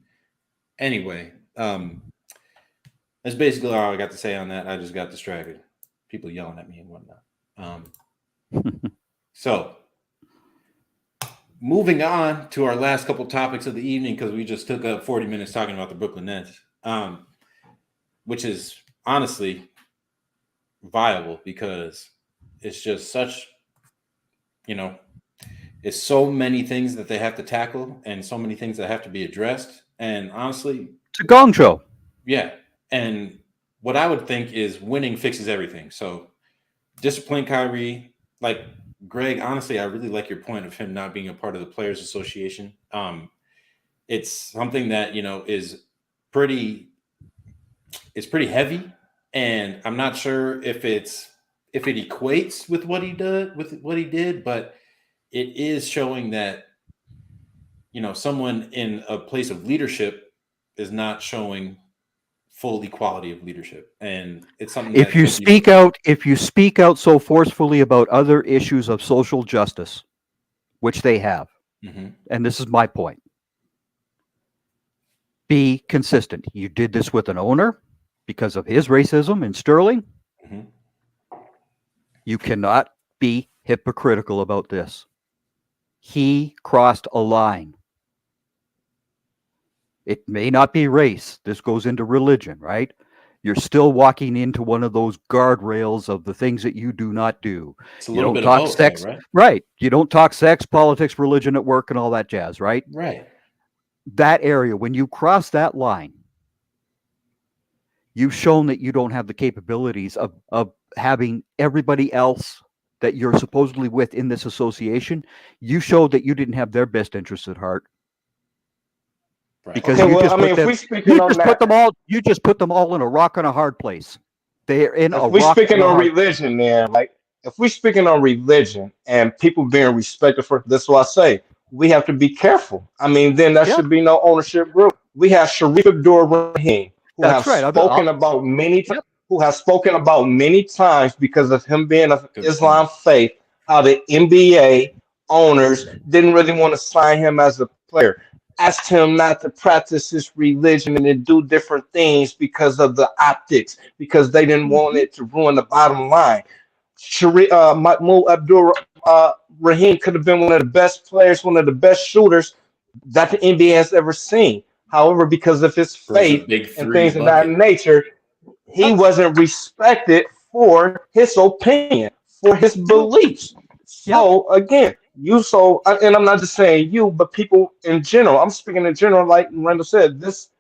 Anyway, that's basically all I got to say on that. I just got distracted. People yelling at me and whatnot. So, moving on to our last couple topics of the evening, because we just took up 40 minutes talking about the Brooklyn Nets, which is honestly viable because it's just such, it's so many things that they have to tackle and so many things that have to be addressed. And honestly, it's a gong show. Yeah. And what I would think is winning fixes everything. So discipline Kyrie. Like, Greg, honestly, I really like your point of him not being a part of the Players Association. It's something that, is pretty heavy. And I'm not sure if it equates with what he did, but it is showing that, someone in a place of leadership is not showing full equality of leadership. And it's something if you speak out so forcefully about other issues of social justice, which they have, and this is my point, be consistent. You did this with an owner because of his racism in Sterling. You cannot be hypocritical about this. He crossed a line. It may not be race. This goes into religion, right? You're still walking into one of those guardrails of the things that you do not do. It's a little bit of both, sex, though, right? Right. You don't talk sex, politics, religion at work, and all that jazz, right? Right. That area, when you cross that line, you've shown that you don't have the capabilities of having everybody else that you're supposedly with in this association. You showed that you didn't have their best interests at heart. Right. Because Okay, you well, just I mean, if we speaking on that, you just put them all in a rock and a hard place. They're in a If we rock speaking and a on hard. religion, then like if we speaking on religion and people being respected for this, is what I say we have to be careful. I mean, then there Yeah, should be no ownership group. We have Sharif Abdul Rahim, who have that's right. spoken about Yep. who has spoken about many times because of him being of Good point. Islam faith, how the NBA owners didn't really want to sign him as a player, asked him not to practice his religion and to do different things because of the optics, because they didn't want Mhm. it to ruin the bottom line. Mahmoud Abdul Rahim could have been one of the best players, one of the best shooters that the NBA has ever seen. However, because of his Throws a faith big and three things of that bucket. nature, he Yep. wasn't respected for his opinion, for his No. beliefs. Yep. So again, and I'm not just saying you, but people in general. I'm speaking in general, like Randall said. This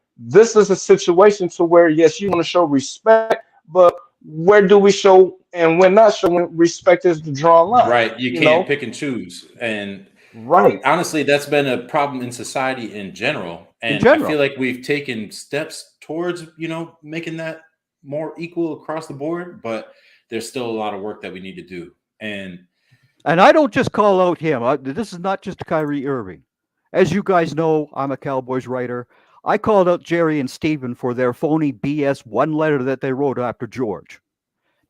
is a situation to where yes, you want to show respect, but where do we show and when not showing respect is the draw line. Right. You You can't know, pick and choose. And right? honestly, that's been a problem in society in general. In And I feel general. like we've taken steps towards, making that more equal across the board, but there's still a lot of work that we need to do. And And I don't just call out him. This is not just Kyrie Irving. As you guys know, I'm a Cowboys writer. I called out Jerry and Steven for their phony BS one letter that they wrote after George.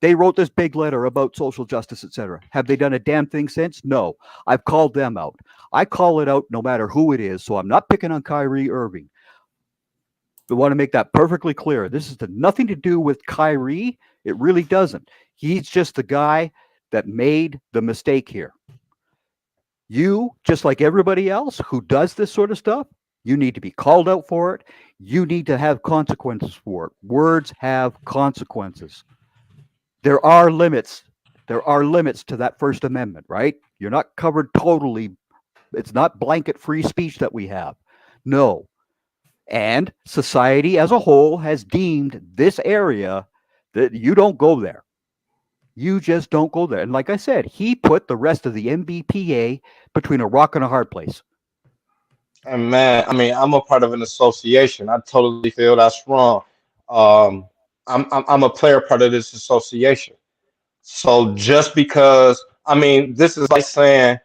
They wrote this big letter about social justice, etc. Have they done a damn thing since? No. I've called them out. I call it out no matter who it is. So I'm not picking on Kyrie Irving. I want to make that perfectly clear. This has nothing to do with Kyrie. It really doesn't. He's just the guy that made the mistake here. You, just like everybody else who does this sort of stuff, you need to be called out for it. You need to have consequences for it. Words have consequences. There are limits. There are limits to that First Amendment, right? You're not covered totally. It's not blanket free speech that we have. No. And society as a whole has deemed this area that you don't go there. You just don't go there. And like I said, he put the rest of the MBPA between a rock and a hard place. And man, I mean, I'm a part of an association. I totally feel that's wrong. Um, I'm a player part of this association. So just because, I mean, this is like saying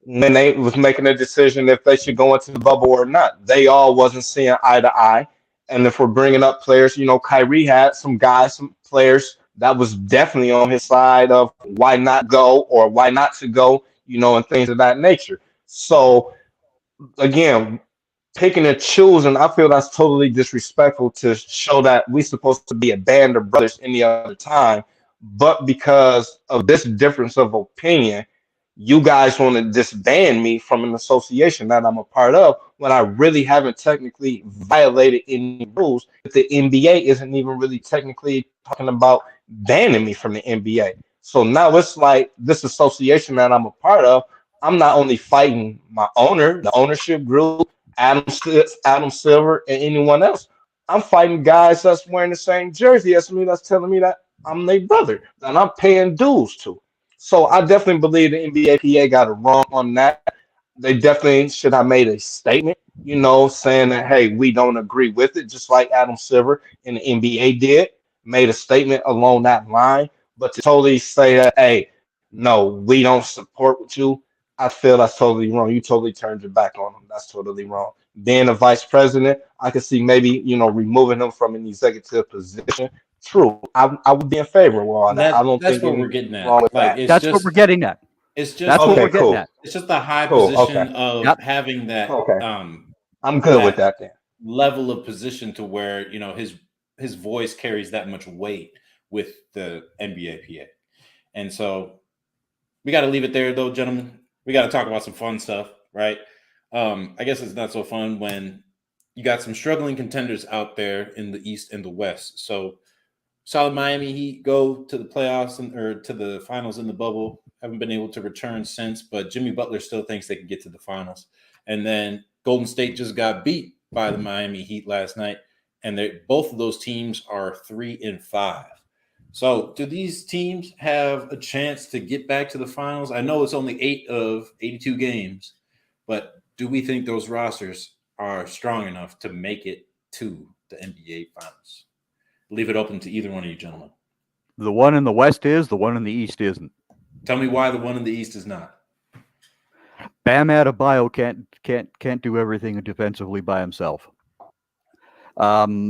when they was making a decision if they should go into the bubble or not, they all wasn't seeing eye to eye. And if we're bringing up players, Kyrie had some guys, some players that was definitely on his side of why not go or why not to go, and things of that nature. So again, picking and choosing, I feel that's totally disrespectful to show that we're supposed to be a band of brothers any other time. But because of this difference of opinion, you guys want to disband me from an association that I'm a part of when I really haven't technically violated any rules. But the NBA isn't even really technically talking about banning me from the NBA. So now it's like this association that I'm a part of. I'm not only fighting my owner, the ownership group, Adam Silver, and anyone else. I'm fighting guys that's wearing the same jersey as me that's telling me that I'm their brother, that I'm paying dues to. So I definitely believe the NBA got it wrong on that. They definitely should have made a statement, saying that, hey, we don't agree with it, just like Adam Silver and the NBA did, made a statement along that line. But to totally say that, hey, no, we don't support you, I feel that's totally wrong. You totally turned your back on him. That's totally wrong. Being a vice president, I could see maybe, removing him from an executive position. True. I would be in favor of all that. I don't that's think what we're anything getting wrong at. with Like that. That's what we're getting at. it's just That's what we're Okay, getting cool. at. it's just the high Cool. position Okay. of Yep. having Okay. I'm good with that that then. level of position to where his voice carries that much weight with the NBAPA. And so we got to leave it there, though, gentlemen. We got to talk about some fun stuff, right? I guess it's not so fun when you got some struggling contenders out there in the East and the West. So solid Miami Heat go to the playoffs or to the finals in the bubble. Haven't been able to return since, but Jimmy Butler still thinks they can get to the finals. And then Golden State just got beat by the Miami Heat last night, and both of those teams are 3-5. So do these teams have a chance to get back to the finals? I know it's only 8 of 82 games, but do we think those rosters are strong enough to make it to the NBA finals? Leave it open to either one of you gentlemen. The one in the West is, the one in the East isn't. Tell me why the one in the East is not. Bam Adebayo can't do everything defensively by himself. Kyle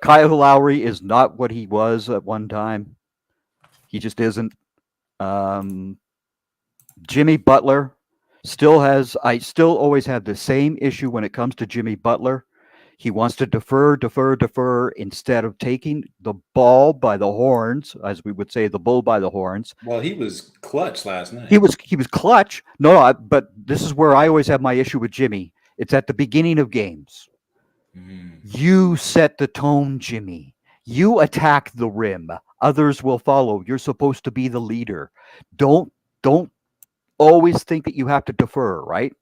Lowry is not what he was at one time. He just isn't. Jimmy Butler I still always have the same issue when it comes to Jimmy Butler. He wants to defer instead of taking the ball by the horns, as we would say, the bull by the horns. Well, he was clutch last night. He was clutch. No, but this is where I always have my issue with Jimmy. It's at the beginning of games. You set the tone, Jimmy. You attack the rim. Others will follow. You're supposed to be the leader. Don't always think that you have to defer, right?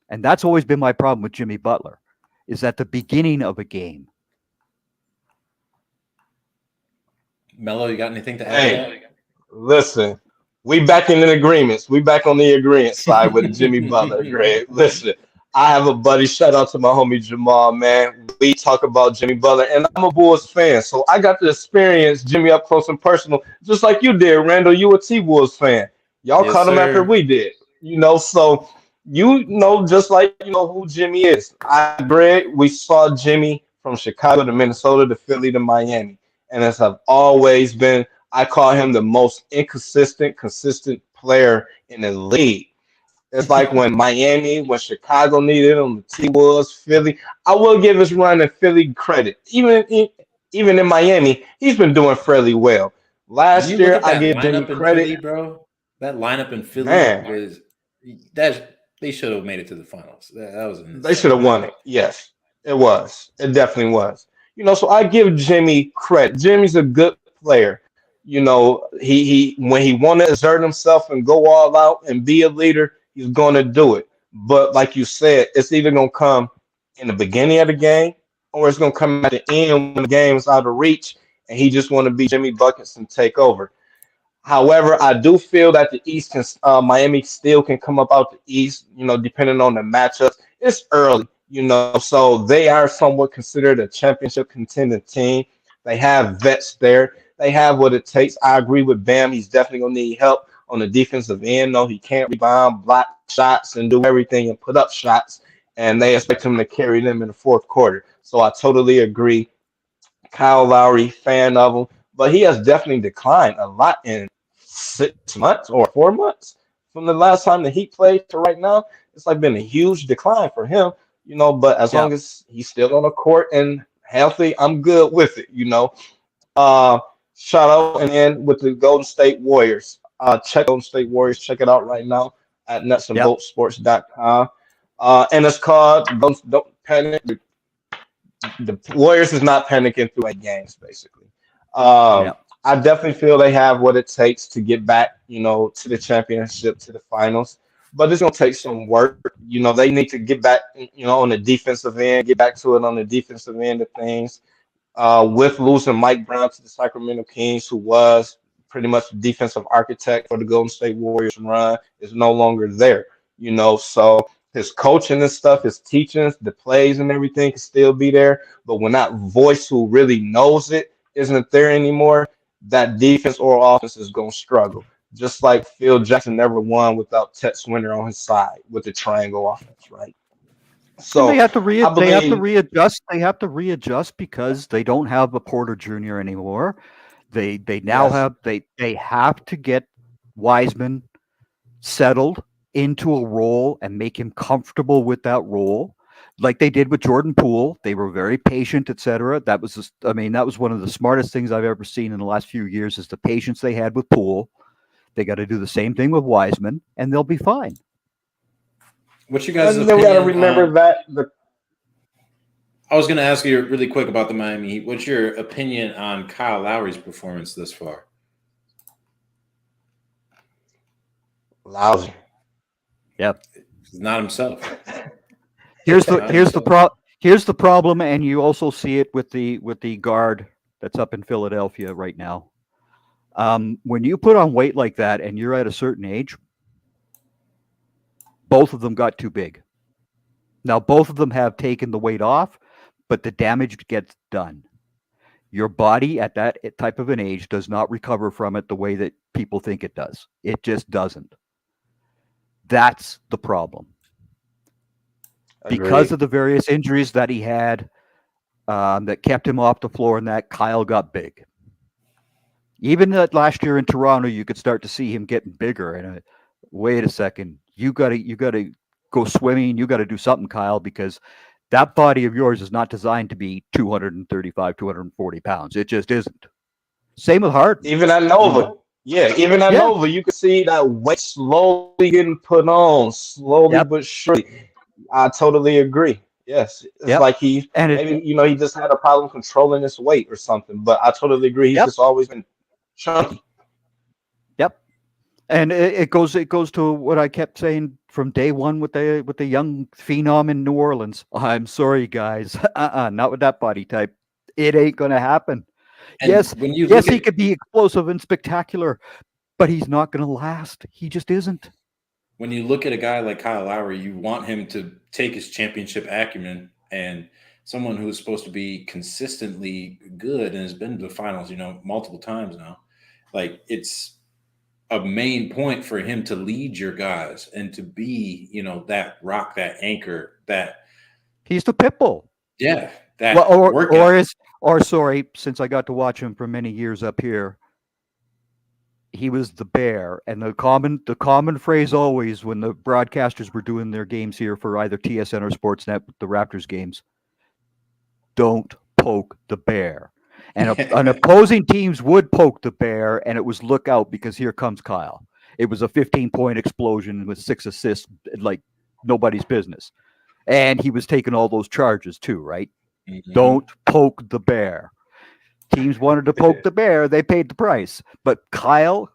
And that's always been my problem with Jimmy Butler, is at the beginning of a game. Mello, you got anything to add? Hey, listen, we back in agreements. We back on the agreement side with Jimmy Butler, Greg. Listen, I have a buddy. Shout out to my homie Jamal, man. We talk about Jimmy Butler, and I'm a Bulls fan, so I got to experience Jimmy up close and personal, just like you did, Randall. You a T-Wolves fan. Y'all Yes, caught him sir. after we did, so just like who Jimmy is. Greg, we saw Jimmy from Chicago to Minnesota to Philly to Miami, and as I've always been, I call him the most inconsistent, consistent player in the league. It's like when Chicago needed him, the T-Wolves, Philly. I will give his run in Philly credit. Even in Miami, he's been doing fairly well. Last year, I give Jimmy credit. Philly, bro. That lineup in Philly was they should have made it to the finals. That was they should have won it. Yes, it was. It definitely was. So I give Jimmy credit. Jimmy's a good player. He when he want to exert himself and go all out and be a leader, he's going to do it. But like you said, it's either going to come in the beginning of the game or it's going to come at the end when the game is out of reach and he just want to be Jimmy Buckets and take over. However, I do feel that the East Miami still can come up out the East, depending on the matchups. It's early, so they are somewhat considered a championship contending team. They have vets there. They have what it takes. I agree with Bam. He's definitely going to need help on the defensive end. No, he can't rebound, block shots, and do everything and put up shots. And they expect him to carry them in the fourth quarter. So I totally agree. Kyle Lowry, fan of him. But he has definitely declined a lot in 6 months or 4 months. From the last time that he played to right now, it's like been a huge decline for him. But as long as he's still on the court and healthy, I'm good with it, Shout out and end with the Golden State Warriors. Check Golden State Warriors. Check it out right now at nutsandboltsports.com. And it's called Don't Panic. The Warriors is not panicking through 8 games, basically. I definitely feel they have what it takes to get back, to the championship, to the finals. But it's going to take some work. They need to get back, on the defensive end, get back to it on the defensive end of things. With losing Mike Brown to the Sacramento Kings, who was pretty much the defensive architect for the Golden State Warriors run, is no longer there. So his coaching and stuff, his teachings, the plays and everything can still be there. But when that voice who really knows it isn't there anymore, that defense or offense is going to struggle. Just like Phil Jackson never won without Ted Swinner on his side with the triangle offense, right? So they have to readjust. They have to readjust because they don't have a Porter Jr. anymore. They have to get Wiseman settled into a role and make him comfortable with that role, like they did with Jordan Poole. They were very patient, etc. That was one of the smartest things I've ever seen in the last few years is the patience they had with Poole. They got to do the same thing with Wiseman, and they'll be fine. What's you guys' opinion? We got to remember that. I was going to ask you really quick about the Miami Heat. What's your opinion on Kyle Lowry's performance this far? Lousy. Yep. He's not himself. Here's the problem, and you also see it with the guard that's up in Philadelphia right now. When you put on weight like that and you're at a certain age, both of them got too big. Now, both of them have taken the weight off, but the damage gets done. Your body at that type of an age does not recover from it the way that people think it does. It just doesn't. That's the problem. Because Agreed. of the various injuries that he had that kept him off the floor, and that Kyle got big. Even that last year in Toronto, you could start to see him getting bigger. And wait a second, you gotta go swimming. You got to do something, Kyle, because that body of yours is not designed to be 235, 240 pounds. It just isn't. Same with Harden. Even at Nova. Yeah, even at Nova, you can see that weight slowly getting put on, slowly but surely. I totally agree. Yes, it's like he and maybe he just had a problem controlling his weight or something. But I totally agree. He's just always been chunky. Yep. And it goes to what I kept saying from day one with the young phenom in New Orleans. I'm sorry, guys, not with that body type. It ain't gonna happen. And yes, when you he could be explosive and spectacular, but he's not gonna last. He just isn't. When you look at a guy like Kyle Lowry, you want him to take his championship acumen, and someone who is supposed to be consistently good and has been to the finals, multiple times now. Like, it's a main point for him to lead your guys and to be, that rock, that anchor, that he's the pit bull. Yeah. That sorry, since I got to watch him for many years up here, he was the bear. And the common phrase always when the broadcasters were doing their games here for either TSN or Sportsnet, the Raptors games, don't poke the bear. And an opposing teams would poke the bear, and it was look out because here comes Kyle. It was a 15-point explosion with 6 assists, like nobody's business. And he was taking all those charges too, right? Mm-hmm. Don't poke the bear. Teams wanted to poke the bear. They paid the price. But Kyle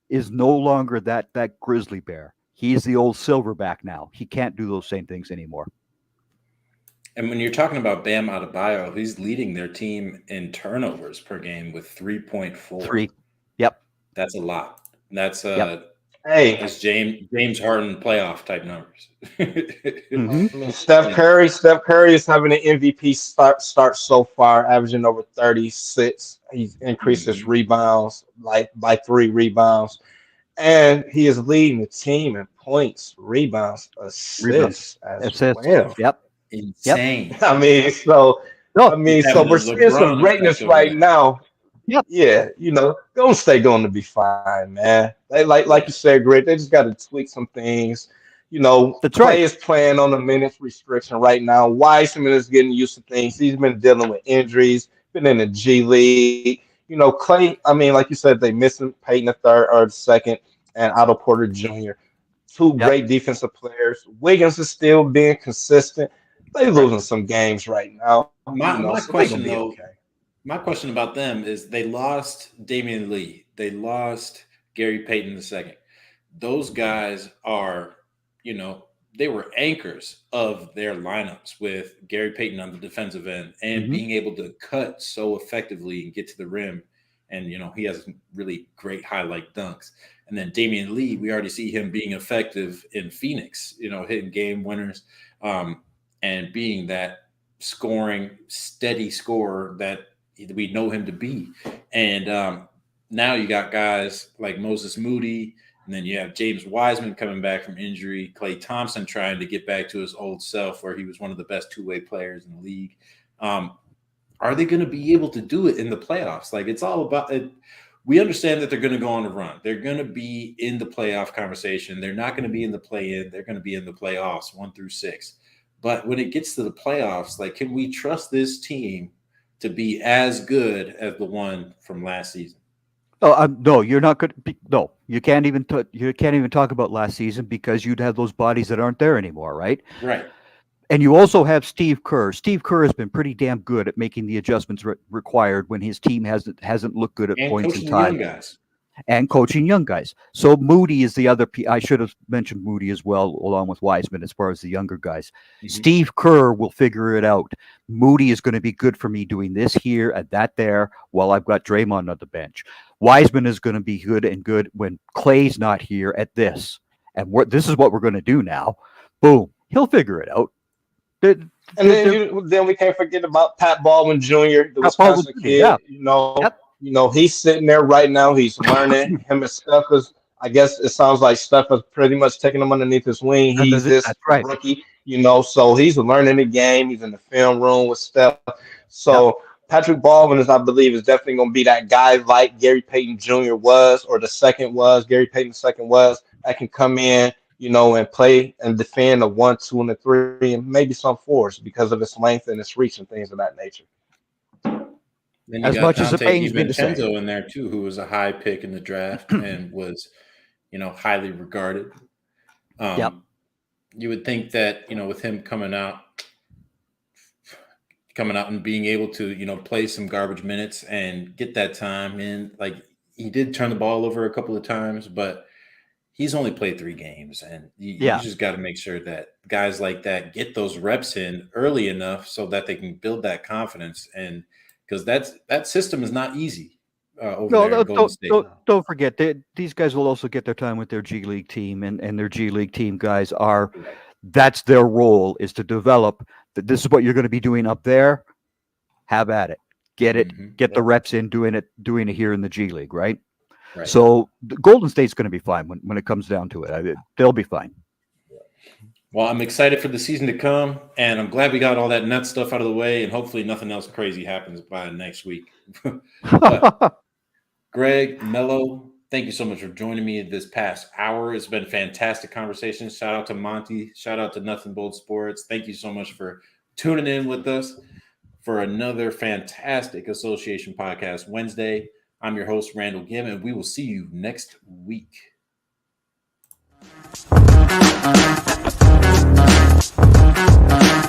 is no longer that grizzly bear. He's the old silverback now. He can't do those same things anymore. And when you're talking about Bam Adebayo, he's leading their team in turnovers per game with 3.4. 3. Yep. That's a lot. That's that's James Harden playoff type numbers. I mean, Steph Curry is having an MVP start so far, averaging over 36. He's increased his rebounds by 3 rebounds, and he is leading the team in points, rebounds, assists as well. Yep. Insane. Yep. I mean, so we're seeing some greatness right now. Yep. Yeah, Golden State going to be fine, man. They like you said, Greg. They just got to tweak some things. Clay is playing on a minutes restriction right now. Wiseman is getting used to things. He's been dealing with injuries. Been in the G League. Clay. I mean, like you said, they missing Peyton the third or the second, and Otto Porter Jr. 2 great defensive players. Wiggins is still being consistent. They losing some games right now. My question though. Okay. My question about them is they lost Damian Lee. They lost Gary Payton II. Those guys are, they were anchors of their lineups with Gary Payton on the defensive end and being able to cut so effectively and get to the rim. And, he has really great highlight dunks. And then Damian Lee, we already see him being effective in Phoenix, hitting game winners and being that scoring, steady scorer that we know him to be. And now you got guys like Moses Moody, and then you have James Wiseman coming back from injury, Klay Thompson trying to get back to his old self where he was one of the best two-way players in the league. Are they going to be able to do it in the playoffs? Like, it's all about it. We understand that they're going to go on a run. They're going to be in the playoff conversation. They're not going to be in the play-in. They're going to be in the playoffs 1 through 6. But when it gets to the playoffs, like, can we trust this team to be as good as the one from last season? Oh, no, you're not going to be. No, you can't even talk about last season because you'd have those bodies that aren't there anymore, right? Right. And you also have Steve Kerr. Steve Kerr has been pretty damn good at making the adjustments required when his team hasn't looked good at points in time. And coaching young guys. So Moody is the other. I should have mentioned Moody as well, along with Wiseman, as far as the younger guys. Mm-hmm. Steve Kerr will figure it out. Moody is going to be good for me doing this here and that there while I've got Draymond on the bench. Wiseman is going to be good when Clay's not here at this. And this is what we're going to do now. Boom. He'll figure it out. And then we can't forget about Pat Baldwin Jr., the Wisconsin kid. Yeah. Yep. He's sitting there right now. He's learning. Him and Steph I guess it sounds like Steph is pretty much taking him underneath his wing. He's this rookie, so he's learning the game. He's in the film room with Steph. So Patrick Baldwin I believe, is definitely going to be that guy like Gary Payton Jr. was, or Gary Payton II was, that can come in, and play and defend a 1, 2, and a 3, and maybe some 4s because of its length and its reach and things of that nature. Then as much as it pains me to say, in there too, who was a high pick in the draft and was, highly regarded. You would think that, with him coming out and being able to, play some garbage minutes and get that time in, like he did turn the ball over a couple of times, but he's only played 3 games, and you just got to make sure that guys like that get those reps in early enough so that they can build that confidence. And because that system is not easy. Don't forget these guys will also get their time with their G League team, and their G League team guys that's their role, is to develop that this is what you're going to be doing up there. Have at it, get the reps in doing it here in the G League, right? So Golden State's going to be fine when it comes down to it. They'll be fine. Well, I'm excited for the season to come, and I'm glad we got all that nut stuff out of the way, and hopefully nothing else crazy happens by next week. Greg, Mello, thank you so much for joining me this past hour. It's been a fantastic conversation. Shout out to Monty. Shout out to Nothing Bold Sports. Thank you so much for tuning in with us for another fantastic Association Podcast Wednesday. I'm your host, Randall Gimm, and we will see you next week.